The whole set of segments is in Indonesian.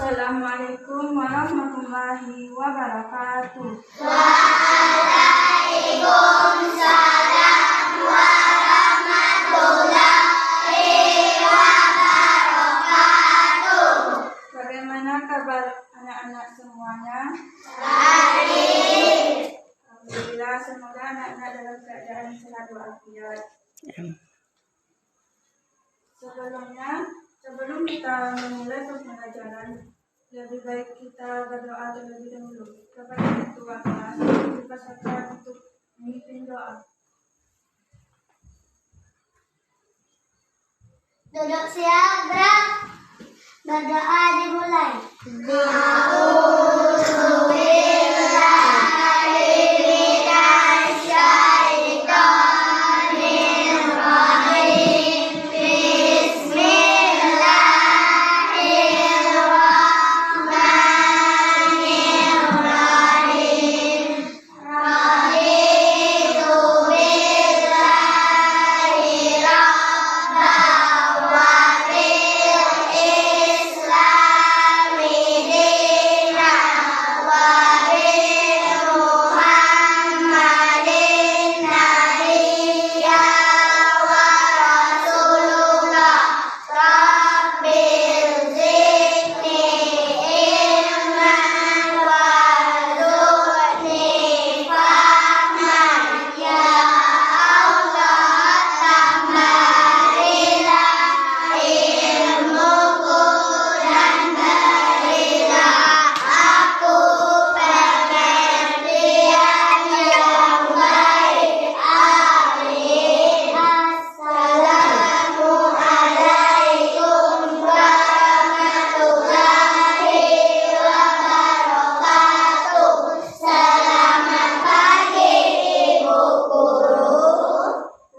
Assalamualaikum warahmatullahi wabarakatuh. Waalaikumsalam warahmatullahi wabarakatuh. Bagaimana kabar anak-anak semuanya? Baik. Alhamdulillah, semoga anak-anak dalam keadaan sehat walafiat. Sebelum kita memulai pembelajaran, lebih baik kita berdoa terlebih dahulu kepada Ketua kelas. Dipersilakan untuk memimpin doa. Duduk siap, gerak. Berdoa dimulai.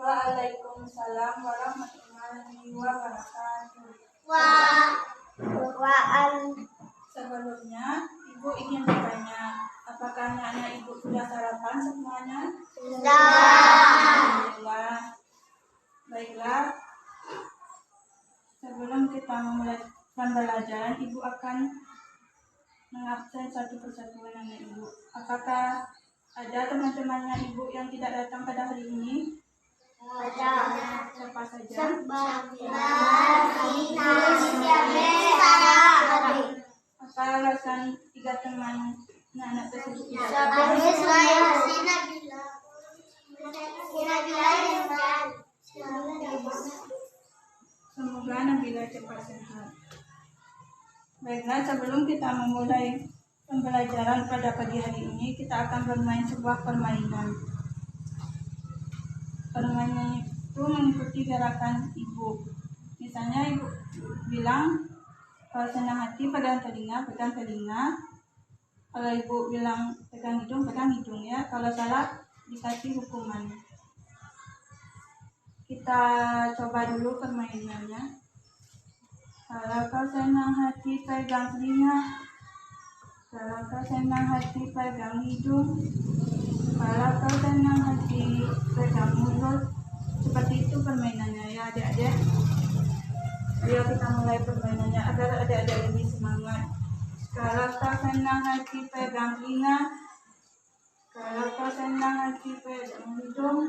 Waalaikumsalam warahmatullahi wabarakatuh. Sebelumnya, Ibu ingin bertanya, apakah anak-anak Ibu sudah sarapan semuanya? Alhamdulillah. Baiklah, sebelum kita memulai pembelajaran, Ibu akan mengabsen satu persatu anak Ibu. Apakah ada teman-temannya Ibu yang tidak datang pada hari ini? Siapa saja? Apa alasan 3 teman anak tersebut tidak datang? Semoga Nabila cepat sehat. Baiklah, sebelum kita memulai pembelajaran pada pagi hari ini, kita akan bermain sebuah permainan. Permainan itu mengikuti gerakan Ibu. Misalnya Ibu bilang, kalau senang hati pegang telinga, pegang telinga. Kalau Ibu bilang pegang hidung ya. Kalau salah dikasih hukuman. Kita coba dulu permainannya. Kalau kau senang hati pegang telinga, kalau kau senang hati pegang hidung, kalau kau senang hati pegang mulut. Seperti itu permainannya ya adik-adik. Ayo kita mulai permainannya agar adik-adik lebih semangat. Kalau kau senang hati pegang telinga, kalau kau senang hati pegang hidung,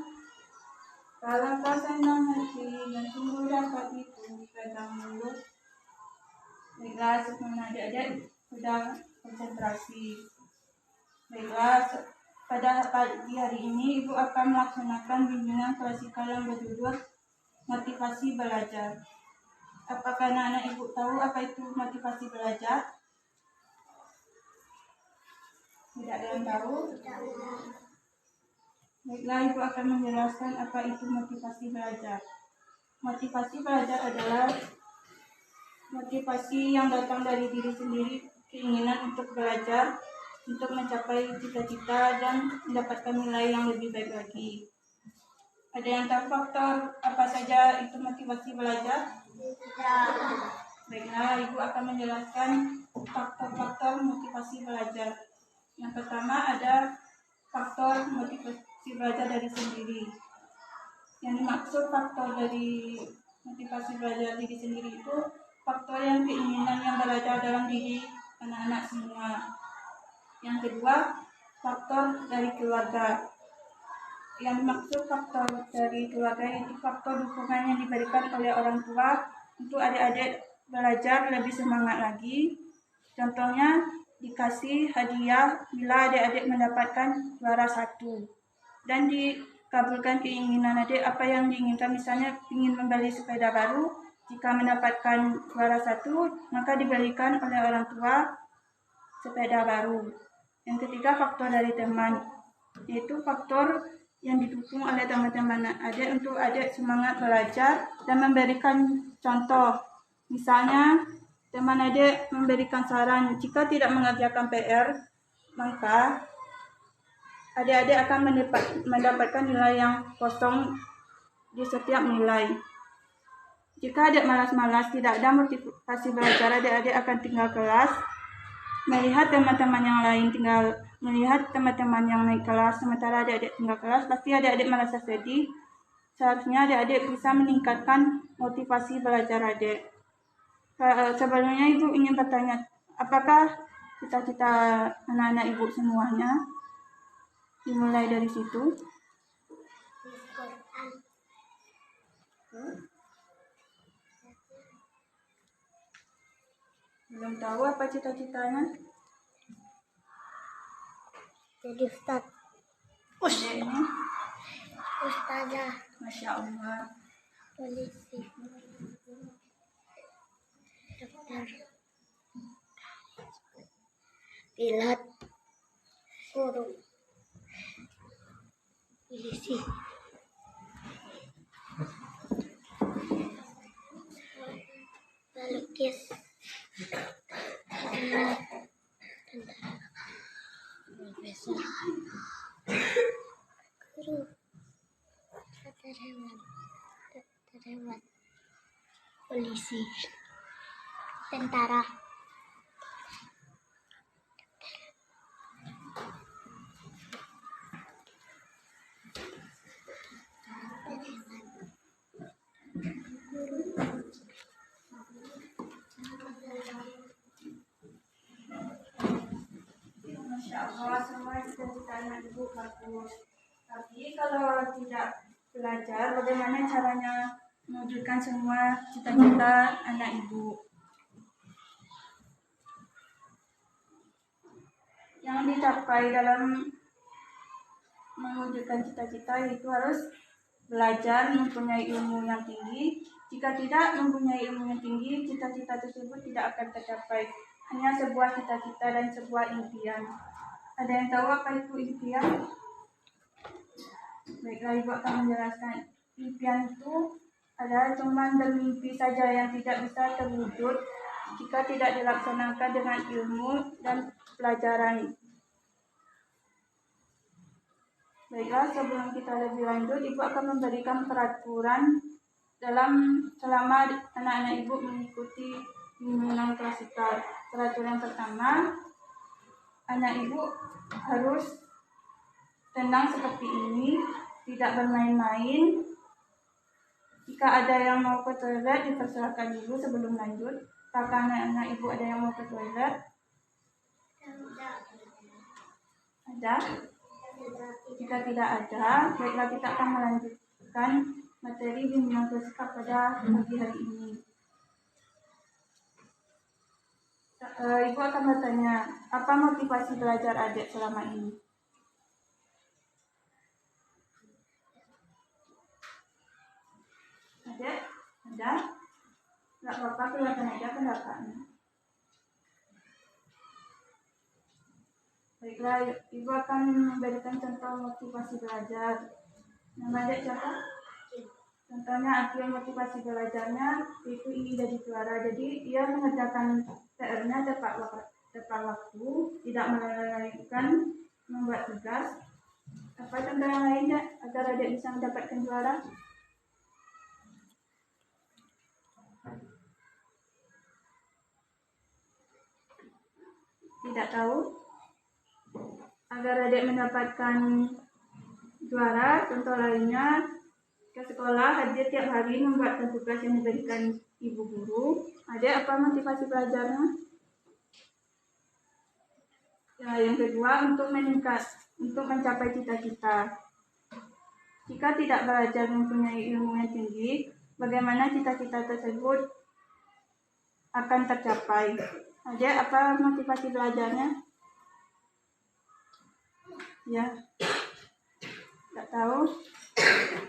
kalau kau senang hati dan sungguh dapat itu pegang mulut. Baiklah, semua adik-adik sudah konsentrasi. Baiklah, pada pagi hari ini Ibu akan melaksanakan bimbingan klasikal yang berjudul motivasi belajar. Apakah anak-anak Ibu tahu apa itu motivasi belajar? Tidak ada yang tahu? Baiklah, Ibu akan menjelaskan apa itu motivasi belajar. Motivasi belajar adalah motivasi yang datang dari diri sendiri, keinginan untuk belajar, untuk mencapai cita-cita dan mendapatkan nilai yang lebih baik lagi. Ada yang tahu faktor apa saja itu motivasi belajar? Baiklah, Ibu akan menjelaskan faktor-faktor motivasi belajar. Yang pertama ada faktor motivasi belajar dari sendiri. Yang dimaksud faktor dari motivasi belajar diri sendiri itu faktor yang keinginan yang belajar dalam diri anak-anak semua. Yang kedua, faktor dari keluarga. Yang dimaksud faktor dari keluarga itu faktor dukungan yang diberikan oleh orang tua untuk adik-adik belajar lebih semangat lagi. Contohnya, dikasih hadiah bila adik-adik mendapatkan juara 1 dan dikabulkan keinginan adik apa yang diinginkan, misalnya ingin membeli sepeda baru. Jika mendapatkan juara 1, maka diberikan oleh orang tua sepeda baru. Yang ketiga, faktor dari teman, yaitu faktor yang didukung oleh teman-teman adik untuk adik semangat belajar dan memberikan contoh. Misalnya, teman adik memberikan saran, jika tidak mengerjakan PR, maka adik-adik akan mendapatkan nilai yang kosong di setiap nilai. Jika adik malas-malas, tidak ada motivasi belajar, adik-adik akan tinggal kelas, melihat teman-teman yang lain melihat teman-teman yang naik kelas, sementara adik-adik tinggal kelas, pasti adik-adik merasa sedih. Seharusnya adik-adik bisa meningkatkan motivasi belajar adik. Sebelumnya Ibu ingin bertanya, apakah cita-cita anak-anak Ibu semuanya? Dimulai dari situ. Belum tahu apa cita-citanya? Jadi Ustaz. Ini, Ustazah. Masya Allah. Polisi. Dokter. Pilot. Guru. Polisi. Pelukis. Tentara. Profesor. Guru. Dokter hewan. Polisi. Tentara. Masya Allah, semua cita-cita anak Ibu bagus. Tapi kalau tidak belajar, bagaimana caranya mewujudkan semua cita-cita anak Ibu? Yang dicapai dalam mewujudkan cita-cita itu harus belajar, mempunyai ilmu yang tinggi. Jika tidak mempunyai ilmu yang tinggi, cita-cita tersebut tidak akan tercapai. Hanya sebuah cita-cita dan sebuah impian. Ada yang tahu apa itu impian? Baiklah, Ibu akan menjelaskan. Impian itu adalah cuma bermimpi saja yang tidak bisa terwujud jika tidak dilaksanakan dengan ilmu dan pelajaran. Baiklah, sebelum kita lebih lanjut, Ibu akan memberikan peraturan selama anak-anak Ibu mengikuti bimbingan klasikal. Peraturan pertama, anak Ibu harus tenang seperti ini, tidak bermain-main. Jika ada yang mau ke toilet, dipersilakan dulu sebelum lanjut. Apakah anak-anak Ibu ada yang mau ke toilet? Ada? Jika tidak ada, baiklah kita akan melanjutkan materi bimbingan klasikal pada pagi hari ini. Ibu akan bertanya, apa motivasi belajar adik selama ini? Adik? Ada? Tidak apa-apa, keluarkan aja pendapatnya. Baiklah, Ibu akan memberikan contoh motivasi belajar. Nama adik siapa? Contohnya Akil, motivasi belajarnya itu ingin jadi juara. Jadi ia mengerjakan PR-nya tepat waktu, tidak melalaikan membuat tugas. Apa contoh yang lainnya agar adik bisa mendapatkan juara? Tidak tahu? Agar adik mendapatkan juara, contoh lainnya ke sekolah, hadir tiap hari membuatkan tugas yang diberikan ibu guru Adik, apa motivasi belajarnya? Ya, yang kedua, untuk mencapai cita-cita. Jika tidak belajar mempunyai ilmu yang tinggi, bagaimana cita-cita tersebut akan tercapai? Adik, apa motivasi belajarnya? Ya, tak tahu.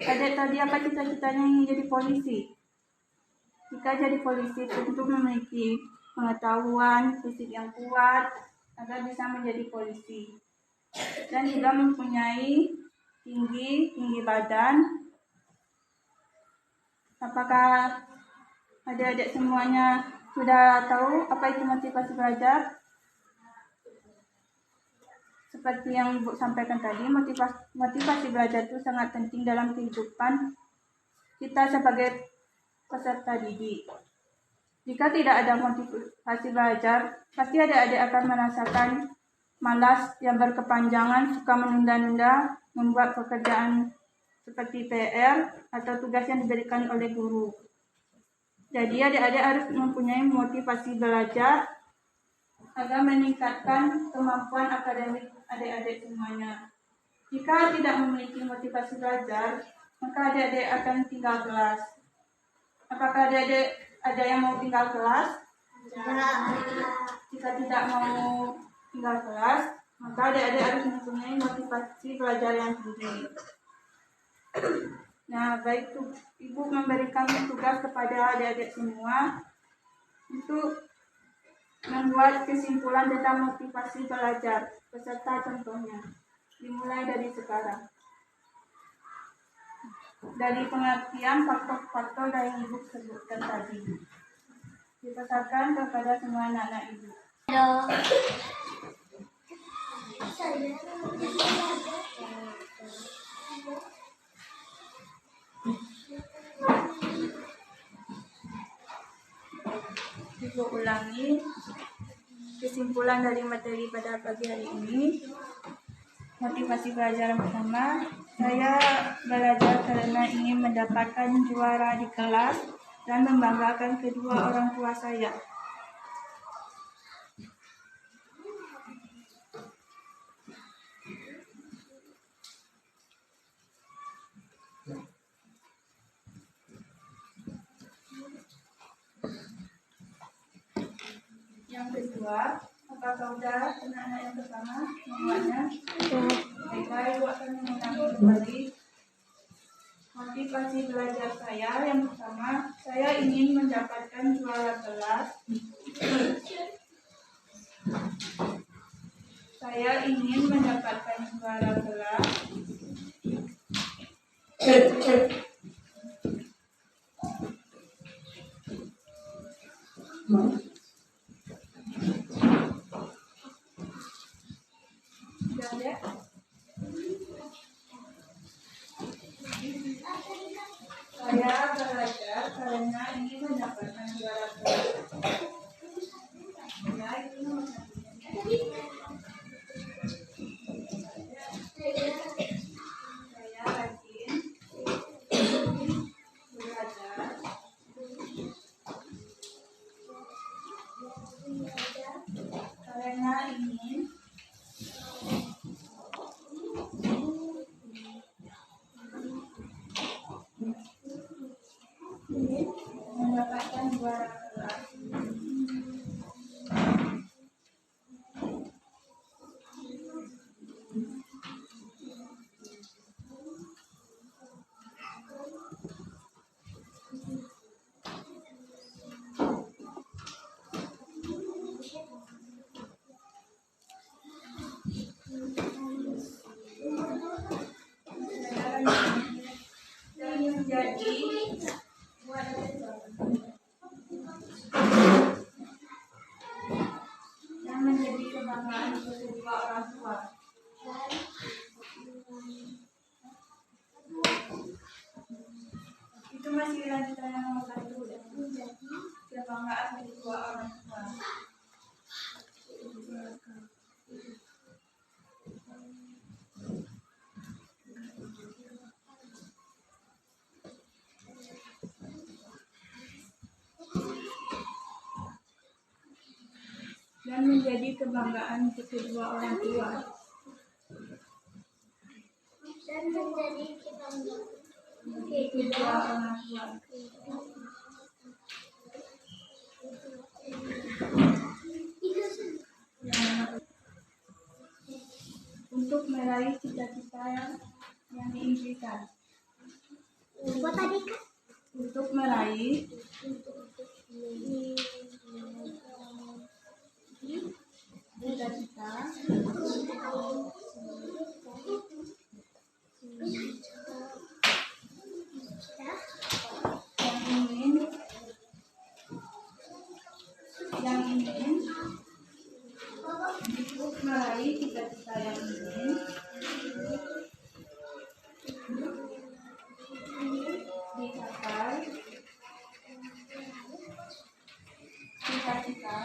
Adik tadi apa cita-citanya ingin jadi polisi? Jika jadi polisi tentu memiliki pengetahuan, fisik yang kuat agar bisa menjadi polisi, dan juga mempunyai tinggi badan. Apakah adik-adik semuanya sudah tahu apa itu motivasi belajar? Seperti yang Ibu sampaikan tadi, motivasi belajar itu sangat penting dalam kehidupan kita sebagai peserta didik. Jika tidak ada motivasi belajar, pasti adik-adik akan merasakan malas yang berkepanjangan, suka menunda-nunda, membuat pekerjaan seperti PR atau tugas yang diberikan oleh guru. Jadi adik-adik harus mempunyai motivasi belajar agar meningkatkan kemampuan akademik adik-adik semuanya. Jika tidak memiliki motivasi belajar, maka adik-adik akan tinggal kelas. Apakah adik-adik ada yang mau tinggal kelas? Jika tidak mau tinggal kelas, maka adik-adik harus mempunyai motivasi belajar yang tinggi. Nah, baik itu Ibu memberikan tugas kepada adik-adik semua untuk membuat kesimpulan tentang motivasi belajar beserta contohnya. Dimulai dari sekarang. Dari pengertian faktor-faktor yang Ibu sebutkan tadi. Dipesankan kepada semua anak-anak Ibu. Halo. Ibu ulangi kesimpulan dari materi pada pagi hari ini. Motivasi belajar yang pertama, saya belajar karena ingin mendapatkan juara di kelas dan membanggakan kedua orang tua saya. Yang kedua, apakah sudah anak-anak yang pertama membuatnya? Baik, Ibu akan mengulangi kembali. Motivasi belajar saya yang pertama, saya ingin mendapatkan juara kelas. Saya ingin mendapatkan juara kelas. Saya belajar karena ingin mendapatkan juara kelas. Ya, itu nomor satunya. Saya rajin belajar karena ingin mendapatkan juara kelas. Dan menjadi yang menjadi kebanggaan untuk kedua orang tua. Itu masih lanjutan yang nomor satu. Kebanggaan kedua orang tua. dan menjadi kebanggaan untuk kedua orang tua. Dan menjadi kebanggaan Kedua orang tua. Untuk meraih cita-cita yang diimpikan. Apa tadi kan? Untuk meraih cita-cita yang ingin untuk meraih cita-cita yang ingin dicapai cita-cita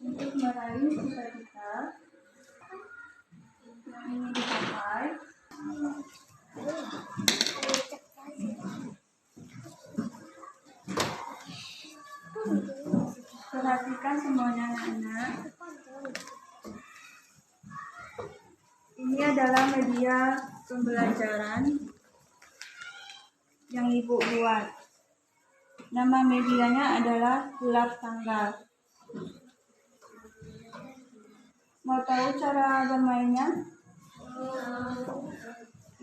untuk meraih cita-cita yang ingin dicapai. Perhatikan semuanya anak-anak. Ini adalah media pembelajaran yang ibu buat. Nama medianya adalah Bulak Tanggal. Mau tahu cara bermainnya?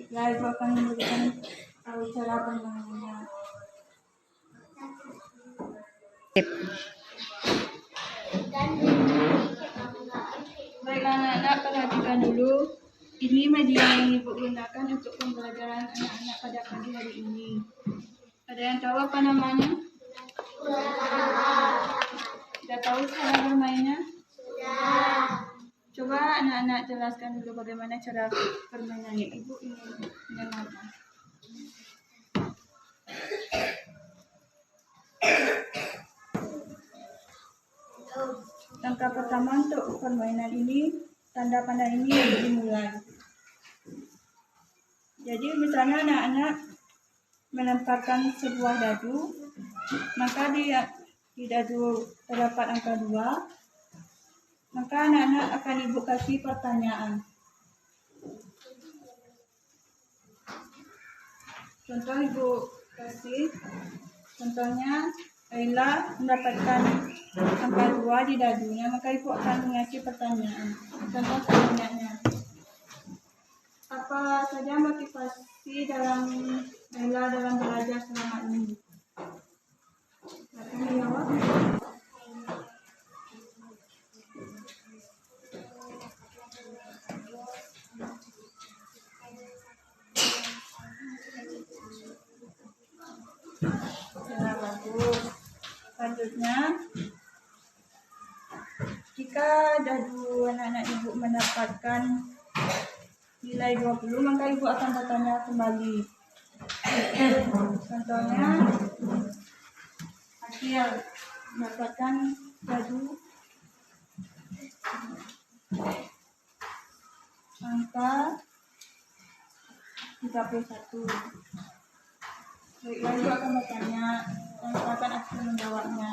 Ya, ibu akan memberikan tahu cara bermainnya. Baik anak-anak, perhatikan dulu. Ini media yang ibu gunakan untuk pembelajaran anak-anak pada pagi hari ini. Ada yang tahu apa namanya? Sudah tahu cara bermainnya? Coba anak-anak jelaskan dulu bagaimana cara permainannya. Ibu ingin mengenalkan. Langkah pertama untuk permainan ini, tanda panah ini dimulai. Jadi misalnya anak-anak melemparkan sebuah dadu, maka di dadu terdapat angka 2, maka anak-anak akan ibu kasih pertanyaan. Contoh ibu kasih, contohnya Laila mendapatkan angka 2 di dadunya, maka ibu akan mengasih pertanyaan. Contoh selanjutnya, apa saja motivasi dalam Laila dalam belajar selama ini? Silakan dijawab. Ya, bagus. Selanjutnya, jika dadu anak-anak ibu mendapatkan nilai 20, maka ibu akan bertanya kembali. Contohnya, Akil mendapatkan dadu angka 31. Baiklah, ibu akan bertanya dan silakan Akil menjawabnya.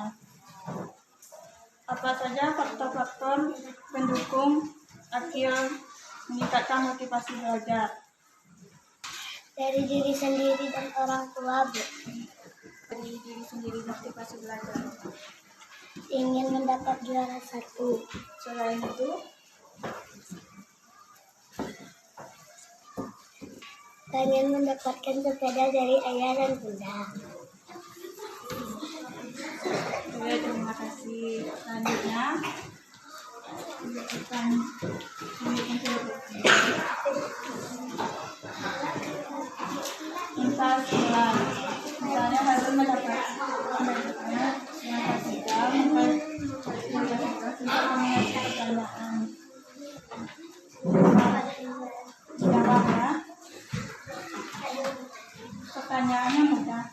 Apa saja faktor-faktor pendukung Akil meningkatkan motivasi belajar? Dari diri sendiri dan orang tua, Bu. Dari diri sendiri motivasi belajar. Ingin mendapat juara 1. Selain itu, Pengen mendapatkan sepeda dari ayah dan bunda. oke, terima kasih. Selanjutnya, ibu akan memberikan minta sekolah. Misalnya harus mendapatkan yang ketiga, maka untuk mengasih pertanyaan. Jawab ya. Pertanyaannya mudah.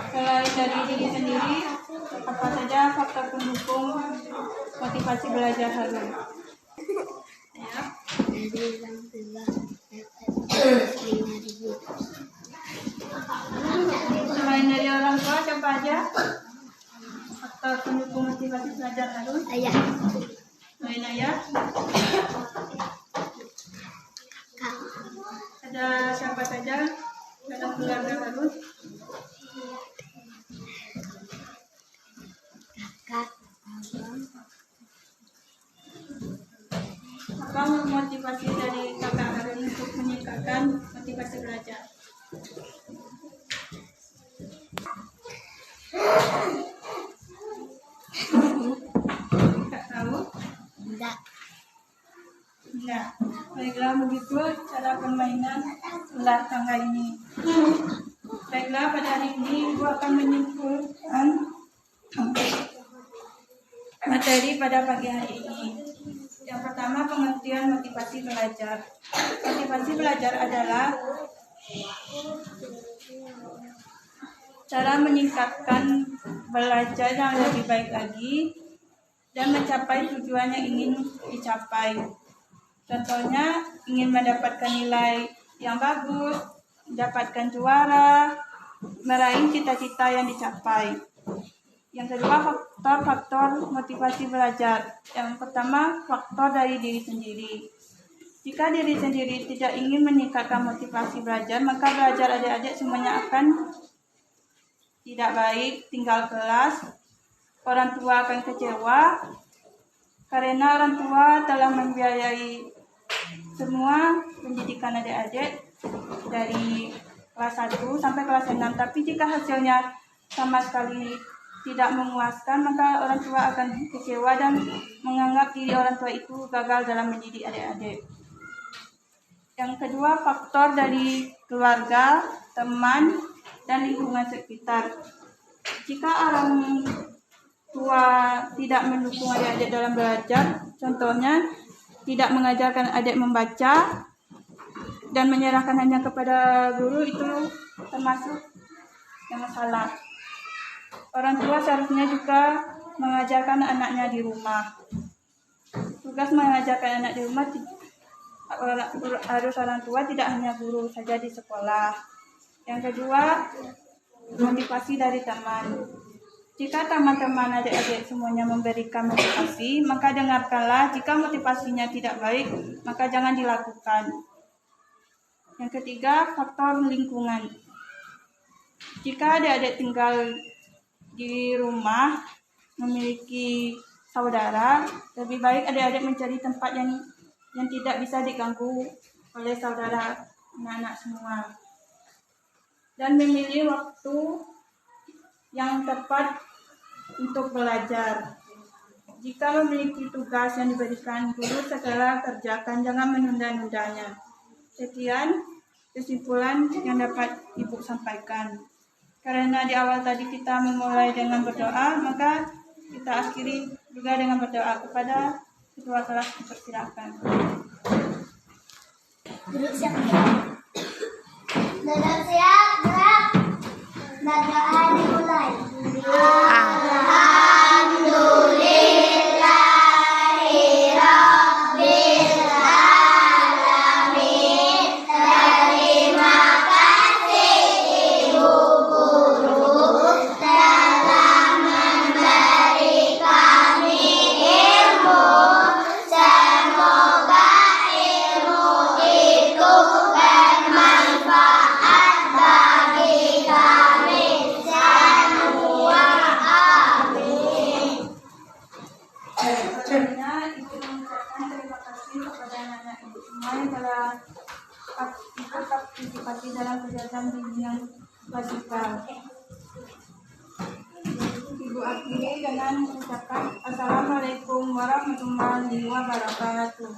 Selain dari diri sendiri, apa saja faktor pendukung motivasi belajar Harun? Ya. Bilang dapat 5.000. Selain dari orang tua, siapa aja faktor pendukung motivasi belajar Harun? Ayah. Selain ayah, ada siapa saja dalam keluarga Harun? Kak. Apa motivasi dari kakak Harun untuk meningkatkan motivasi belajar? Tak tahu? Enggak. Enggak. Baiklah, begitu cara permainan ular tangga ini. Baiklah, pada hari ini Ibu akan menyimpulkan materi pada pagi hari ini. Yang pertama, pengertian motivasi belajar. Motivasi belajar adalah cara meningkatkan belajar yang lebih baik lagi dan mencapai tujuan yang ingin dicapai. Contohnya, ingin mendapatkan nilai yang bagus, mendapatkan juara, meraih cita-cita yang dicapai. Yang kedua, faktor-faktor motivasi belajar. Yang pertama, faktor dari diri sendiri. Jika diri sendiri tidak ingin meningkatkan motivasi belajar, maka belajar adik-adik semuanya akan tidak baik, tinggal kelas, orang tua akan kecewa, karena orang tua telah membiayai semua pendidikan adik-adik dari kelas 1 sampai kelas 6. Tapi jika hasilnya sama sekali tidak memuaskan, maka orang tua akan kecewa dan menganggap diri orang tua itu gagal dalam mendidik adik-adik. Yang kedua, faktor dari keluarga, teman, dan lingkungan sekitar. Jika orang tua tidak mendukung adik-adik dalam belajar, contohnya tidak mengajarkan adik membaca dan menyerahkan hanya kepada guru, itu termasuk yang salah. Orang tua seharusnya juga mengajarkan anaknya di rumah. Tugas mengajarkan anak di rumah harus orang tua, tidak hanya guru saja di sekolah. Yang kedua, motivasi dari teman. Jika teman-teman adik-adik semuanya memberikan motivasi, maka dengarkanlah. Jika motivasinya tidak baik, maka jangan dilakukan. Yang ketiga, faktor lingkungan. Jika adik-adik tinggal di rumah, memiliki saudara, lebih baik adik-adik mencari tempat yang tidak bisa diganggu oleh saudara anak-anak semua. Dan memilih waktu yang tepat untuk belajar. Jika memiliki tugas yang diberikan guru, segera kerjakan, jangan menunda-nundanya. Sekian kesimpulan yang dapat Ibu sampaikan. Karena di awal tadi kita memulai dengan berdoa, maka kita akhiri juga dengan berdoa. Kepada ketua kelas dipersilakan. Duduk siap. Duduk siap, gerak. Dan doa dimulai. Partisipasi dalam kegiatan bimbingan wasikal. Ibu akhiri dengan mengucapkan Assalamualaikum warahmatullahi wabarakatuh.